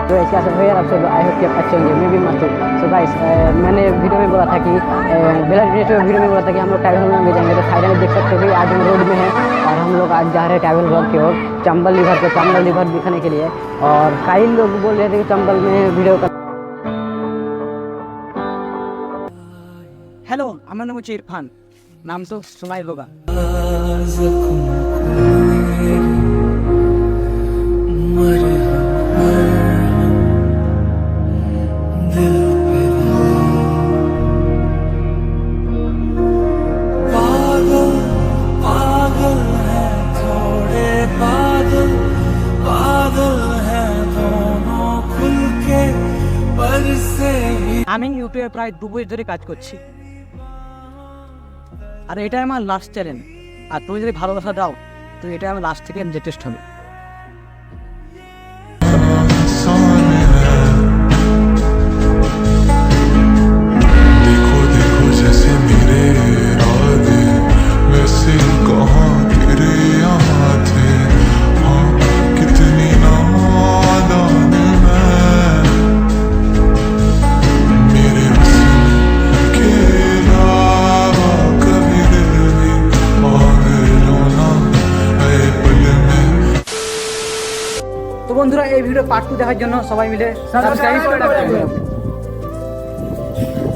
तो इसका सब है, आप सब आई होप कि आप अच्छे होंगे, मैं भी मस्त हूँ। सो गाइस, मैंने वीडियो में बोला था कि वीडियो में बोला था कि हम लोग ट्रैवल में जाएंगे, तो फाइनली देख सकते हो कि आज हम रोड में हैं और हम लोग आज जा रहे हैं ट्रैवल वर्क की ओर, चंबल रिवर दिखाने के लिए। और कई लोग बोल रहे थे कि चंबल में वीडियो का। हेलो, আমার নাম হচ্ছে ইরফান, নাম তো শোনাই होगा। আমি ইউটিউবে প্রায় 2 বছর ধরে কাজ করছি, আর এটাই আমার লাস্ট চ্যালেঞ্জ। আর তুমি যদি ভালোবাসা দাও তো এটা আমার লাস্ট থেকে যথেষ্ট হবে। তো বন্ধুরা, এই ভিডিও পার্ট 2 দেখার জন্য সবাই মিলে সাবস্ক্রাইব করে রাখবেন।